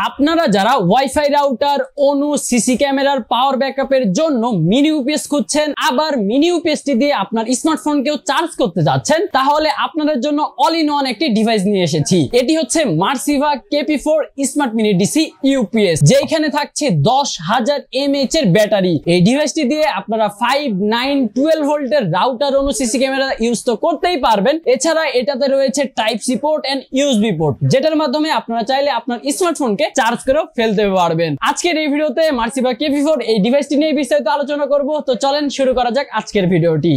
আপনারা যারা wifi router, অনু, সিসি ক্যামেরার পাওয়ার ব্যাকআপের জন্য মিনি ইউপিএস খুঁজছেন, আবার মিনি ইউপিএসটি দিয়ে আপনার স্মার্টফোনকেও চার্জ করতে যাচ্ছেন, তাহলে আপনাদের জন্য অল ইন ওয়ান একটি ডিভাইস নিয়ে এসেছি। এটি হচ্ছে মার্সিভা KP4 smart mini DC UPS, যেখানে থাকছে 10,000 mAh এর ব্যাটারি। এই ডিভাইসটি দিয়ে আপনারা 5, 9, 12 ভোল্টের রাউটার, অনু, সিসি ক্যামেরা ইউজ তো করতেই পারবেন। এছাড়া এটাতে রয়েছে type C port and USB port, যেটার মাধ্যমে আপনারা চাইলে আপনার স্মার্টফোনকে চার্জ করে ফেলতে পারবেন। আজকের এই ভিডিওতে মার্সিভা KP4 এই ডিভাইসটি নিয়ে বিস্তারিত আলোচনা করব। তো চলেন শুরু করা যাক আজকের ভিডিওটি।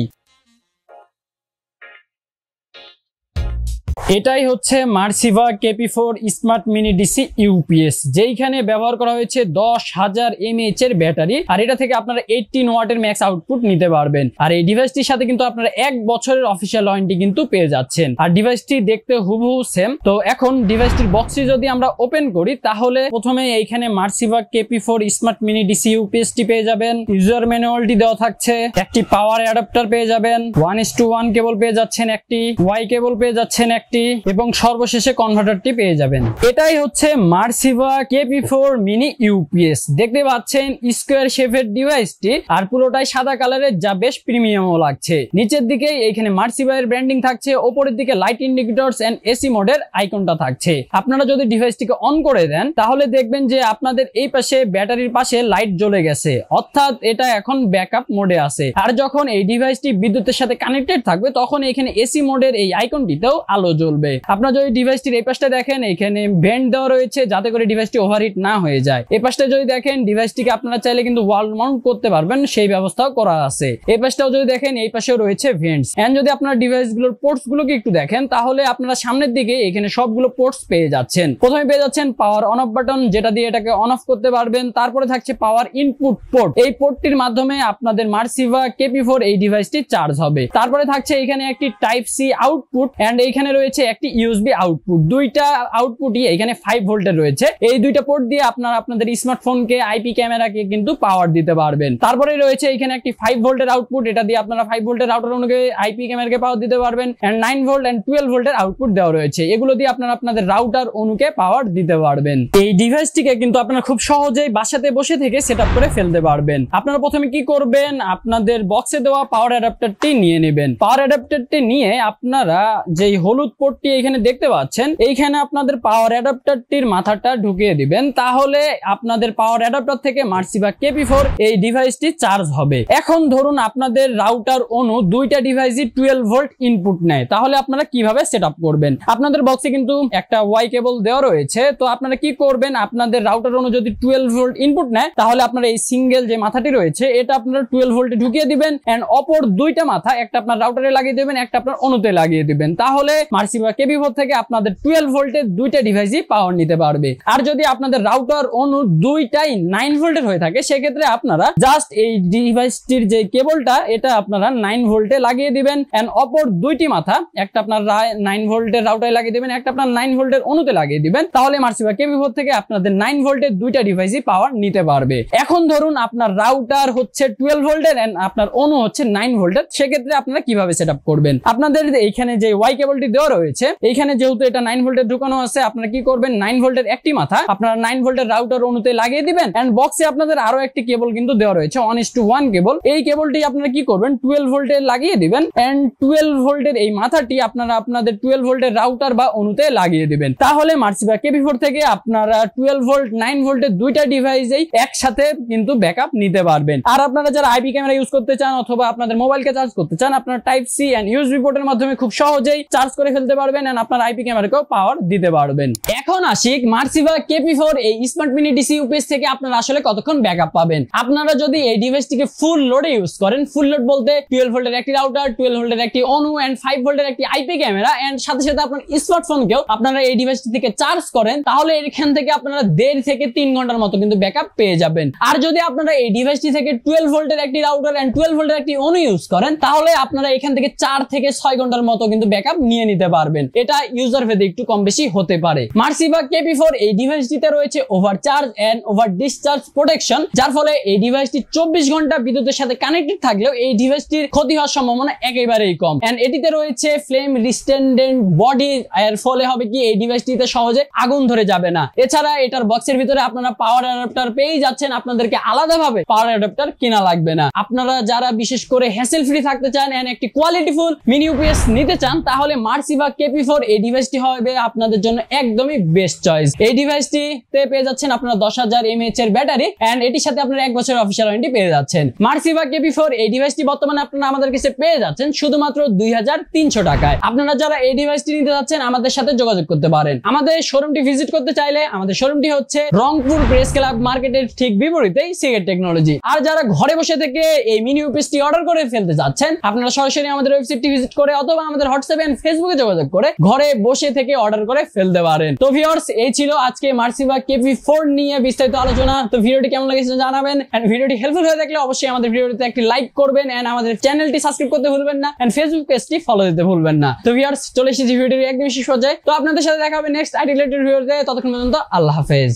এটাই হচ্ছে মার্সিভা KP4 smart mini DC UPS, যেইখানে ব্যবহার করা হয়েছে 10,000 mAh এর ব্যাটারি। আর এটা থেকে আপনারা 18 ওয়াটের ম্যাক্স আউটপুট নিতে পারবেন। আর এই ডিভাইসটির সাথে কিন্তু আপনারা 1 বছরের অফিসিয়াল ওয়ারেন্টি কিন্তু পেয়ে যাচ্ছেন। আর ডিভাইসটি দেখতে হুবহু সেম। তো এখন ডিভাইসটির বক্সটি যদি আমরা ওপেন করি, তাহলে প্রথমে এইখানে মার্সিভা KP4 smart mini DC UPS টি পেয়ে যাবেন। ইউজার ম্যানুয়ালটি দেওয়া থাকছে, একটি পাওয়ার অ্যাডাপ্টার পেয়ে যাবেন, 1:1 কেবল পেয়ে যাচ্ছেন একটি, ওয়াই কেবল পেয়ে যাচ্ছেন একটি, এবং সর্বশেষে কনভার্টারটি পেয়ে যাবেন। এটাই হচ্ছে মার্সিভা KP4 মিনি ইউপিএস। দেখতে পাচ্ছেন স্কোয়ার শেপের ডিভাইসটি, আর পুরোটাই সাদা কালারের, যা বেশ প্রিমিয়ামও লাগছে। নিচের দিকে এইখানে মার্সিভা এর ব্র্যান্ডিং থাকছে, উপরের দিকে লাইট ইন্ডিকেটরস এন্ড এসি মোডের আইকনটা থাকছে। আপনারা যদি ডিভাইসটিকে অন করে দেন, তাহলে দেখবেন যে আপনাদের এই পাশে ব্যাটারির পাশে লাইট জ্বলে গেছে, অর্থাৎ এটা এখন ব্যাকআপ মোডে আছে। আর যখন এই ডিভাইসটি বিদ্যুতের সাথে কানেক্টেড থাকবে, তখন এখানে এসি মোডের এই আইকনটিতেও আলো জ্বলবে। আপনারা যদি ডিভাইসটির এই পাশটা দেখেন, এখানে ভেন্ট দেওয়া রয়েছে যাতে করে ডিভাইসটি ওভারহিট না হয়ে যায়। এই পাশটা যদি দেখেন, ডিভাইসটিকে আপনারা চাইলে কিন্তু ওয়াল মাউন্ট করতে পারবেন, সেই ব্যবস্থাও করা আছে। এই পাশটাও যদি দেখেন, এই পাশেও রয়েছে ভেন্টস। এন্ড যদি আপনারা ডিভাইসগুলোর পোর্টস গুলোকে একটু দেখেন, তাহলে আপনারা সামনের দিকে এখানে সবগুলো পোর্টস পেয়ে যাচ্ছেন। প্রথমে পেয়ে যাচ্ছেন পাওয়ার অন অফ বাটন, যেটা দিয়ে এটাকে অন অফ করতে পারবেন। তারপরে থাকছে পাওয়ার ইনপুট পোর্ট, এই পোর্টটির মাধ্যমে আপনাদের মার্সিভা KP4 এই ডিভাইসটি চার্জ হবে। তারপরে থাকছে এখানে একটি টাইপ সি আউটপুট, এন্ড এইখানে রয়েছে একটি ইউএসবি আউটপুট। দুইটা আউটপুটই এখানে 5 ভোল্টের রয়েছে। এই দুইটা পোর্ট দিয়ে আপনারা আপনাদের স্মার্টফোনকে, আইপি ক্যামেরাকে কিন্তু পাওয়ার দিতে পারবেন। তারপরে রয়েছে এখানে একটি 5 ভোল্টের আউটপুট, এটা দিয়ে আপনারা 5 ভোল্টের রাউটার অনুযায়ী আইপি ক্যামেরাকে পাওয়ার দিতে পারবেন। এন্ড 9 ভোল্ট এন্ড 12 ভোল্টের আউটপুট দেওয়া রয়েছে, এগুলো দিয়ে আপনারা আপনাদের রাউটার অনুকে পাওয়ার দিতে পারবেন। এই ডিভাইসটিকে কিন্তু আপনারা খুব সহজেই বাসাতে বসে থেকে সেটআপ করে ফেলতে পারবেন। আপনারা প্রথমে কি করবেন, আপনাদের বক্সে দেওয়া পাওয়ার অ্যাডাপ্টারটি নিয়ে নেবেন। পাওয়ার অ্যাডাপ্টারটি নিয়ে আপনারা যেই হলুদ পোর্টটি এখানে দেখতে পাচ্ছেন, এইখানে আপনাদের পাওয়ার অ্যাডাপ্টারটির মাথাটা ঢুকিয়ে দিবেন। তাহলে আপনাদের পাওয়ার অ্যাডাপ্টার থেকে মার্সিভা KP4 এই ডিভাইসটি চার্জ হবে। এখন ধরুন আপনাদের রাউটার, অনু দুইটা ডিভাইসই 12 ভোল্ট ইনপুট নেয়, তাহলে আপনারা কিভাবে সেটআপ করবেন? আপনাদের বক্সে কিন্তু একটা ওয়াই কেবল দেওয়া রয়েছে। তো আপনারা কি করবেন, আপনাদের রাউটার, অনু যদি 12 ভোল্ট ইনপুট নেয়, তাহলে আপনারা এই সিঙ্গেল যে মাথাটি রয়েছে, এটা আপনারা 12 ভোল্টে ঢুকিয়ে দিবেন। এন্ড অপর দুইটা মাথা, একটা আপনার রাউটারে লাগিয়ে দিবেন, একটা আপনার অনুতে লাগিয়ে দিবেন। তাহলে মার্সিভা KP4 থেকে আপনাদের 12 ভোল্টের দুইটা ডিভাইসই পাওয়ার নিতে পারবে। আর যদি আপনাদের রাউটার, অনু দুইটাই 9 ভোল্টের হয়ে থাকে, সেক্ষেত্রে আপনারা জাস্ট এই ডিভাইসটির যে কেবলটা, এটা আপনারা 9 ভোল্টে লাগিয়ে দিবেন। এন্ড অপর দুইটি মাথা, একটা আপনার 9 ভোল্টের রাউটারে লাগিয়ে দিবেন, একটা আপনার 9 ভোল্টের অনুতে লাগিয়ে দিবেন। তাহলে মার্সিভা KP4 থেকে আপনাদের 9 ভোল্টের দুইটা ডিভাইসই পাওয়ার নিতে পারবে। এখন ধরুন আপনার রাউটার হচ্ছে 12 ভোল্টের এন্ড আপনার অনু হচ্ছে 9 ভোল্টের, সেক্ষেত্রে আপনারা কিভাবে সেটআপ করবেন? আপনাদের এইখানে যে ওয়াই কেবলটি দেওয়া রয়েছে, এইখানে যেহেতু এটা 9 ভোল্টের ঢুকানো আছে, আপনারা কি করবেন, 9 ভোল্টের একটি মাথা আপনারা 9 ভোল্টের রাউটার, অনুতে লাগিয়ে দিবেন। এন্ড বক্সে আপনাদের আরো একটি কেবল কিন্তু দেওয়া রয়েছে, 1:1 কেবল। এই কেবলটি আপনারা কি করবেন, 12 ভোল্টে লাগিয়ে দিবেন। এন্ড 12 ভোল্টের এই মাথাটি আপনারা আপনাদের 12 ভোল্টের রাউটার বা অনুতে লাগিয়ে দিবেন। তাহলে মার্সিভা KP4 থেকে আপনারা 12 ভোল্ট, 9 ভোল্টের দুইটা ডিভাইসেই একসাথে কিন্তু ব্যাকআপ নিতে পারবেন। আর আপনারা যারা আইপি ক্যামেরা ইউজ করতে চান, অথবা আপনাদের মোবাইলকে চার্জ করতে চান, আপনারা টাইপ সি এন্ড ইউএসবি পোর্টের মাধ্যমে খুব সহজেই চার্জ করে ফেলতে পারবেন। এন্ড আপনার আইপি ক্যামেরাকেও পাওয়ার দিতে পারবেন। এখন আসি মার্সিভা KP4 এই স্মার্ট মিনি ডিসি ইউপিএস থেকে আপনারা আসলে কতক্ষণ ব্যাকআপ পাবেন। আপনারা যদি এই ডিভাইসটিকে ফুল লোডে ইউজ করেন, ফুল লোড বলতে 12 ভোল্টের একটি রাউটার, 12 ভোল্টের একটি অনু এন্ড 5 ভোল্টের একটি আইপি ক্যামেরা, এন্ড সাথে সাথে আপনার স্মার্টফোনকেও আপনারা এই ডিভাইসটি থেকে চার্জ করেন, তাহলে এখান থেকে আপনারা 1.5 থেকে 3 ঘন্টার মতো কিন্তু ব্যাকআপ পেয়ে যাবেন। আর যদি আপনারা এই ডিভাইসটি থেকে 12 ভোল্টের একটি রাউটার এন্ড 12 ভোল্টের একটি অনু ইউজ করেন, তাহলে আপনারা এখান থেকে 4 থেকে 6 ঘন্টার মতো কিন্তু ব্যাকআপ নিয়ে নিতে পারবেন। এটা ইউজার ভেদে একটু কম বেশি হতে পারে। মার্সিভা KP4 এই ডিভাইসটিতে রয়েছে overcharge and over discharge protection, যার ফলে এই ডিভাইসটি 24 ঘন্টা বিদ্যুতের সাথে কানেক্টেড থাকলেও এই ডিভাইসটির ক্ষতি হওয়ার সম্ভাবনা একেবারেই কম। এন্ড এটিতে রয়েছে ফ্লেম রিস্টেন্ডেন্ট বডি, এর ফলে হবে কি এই ডিভাইসটিতে সহজে আগুন ধরে যাবে না। এছাড়া এটার বক্সের ভিতরে আপনারা পাওয়ার অ্যাডাপ্টার পেয়ে যাচ্ছেন, আপনাদেরকে আলাদাভাবে পাওয়ার অ্যাডাপ্টার কেনা লাগবে না। আপনারা যারা বিশেষ করে হ্যাসেল ফ্রি থাকতে চান এন্ড একটি কোয়ালিটিফুল মিনি ইউপিএস নিতে চান, তাহলে মার্সিভা KP4 এই ডিভাইসটি হবে আপনাদের জন্য একদমই বেস্ট চয়েস। এই ডিভাইসটিতে পেয়ে যাচ্ছেন আপনারা 10,000 mAh এর ব্যাটারি এন্ড এটির সাথে আপনারা 1 বছরের অফিশিয়াল ওয়ারেন্টি পেয়ে যাচ্ছেন। মার্সিভা KP4 এই ডিভাইসটি বর্তমানে আপনারা আমাদের কাছে পেয়ে যাচ্ছেন শুধুমাত্র 2300 টাকায়। আপনারা যারা এই ডিভাইসটি নিতে যাচ্ছেন আমাদের সাথে যোগাযোগ করতে পারেন। আমাদের শোরুমটি ভিজিট করতে চাইলে আমাদের শোরুমটি হচ্ছে রংপুর প্রেস ক্লাব মার্কেটের ঠিক বিপরীতেই সিগেট টেকনোলজি। আর যারা ঘরে বসে থেকে এই মিনি ইউপিএসটি অর্ডার করে ফেলতে যাচ্ছেন, আপনারা সরাসরি আমাদের ওয়েবসাইটটি ভিজিট করে অথবা আমাদের হোয়াটসঅ্যাপ এন্ড ফেসবুকে যোগাযোগ করে ঘরে বসে থেকে অর্ডার করে ফেলতে পারেন। তো ভিউয়ার্স, এই ছিল আজকে মার্সিভা KP4 নিয়ে বিস্তারিত আলোচনা। তো ভিডিওটি কেমন লেগেছে জানাবেন এন্ড ভিডিওটি হেল্পফুল হয়ে থাকলে অবশ্যই আমাদের ভিডিওটিতে একটি লাইক করবেন এন্ড আমাদের চ্যানেলটি সাবস্ক্রাইব করতে ভুলবেন না এন্ড ফেসবুক পেজটি ফলো দিতে ভুলবেন না। তো ভিউয়ার্স, চলে এসেছি ভিডিওটির একদম শেষ পর্যায়ে। তো আপনাদের সাথে দেখা হবে নেক্সট আইটি রিলেটেড ভিডিওতে। ততক্ষণ পর্যন্ত আল্লাহ হাফেজ।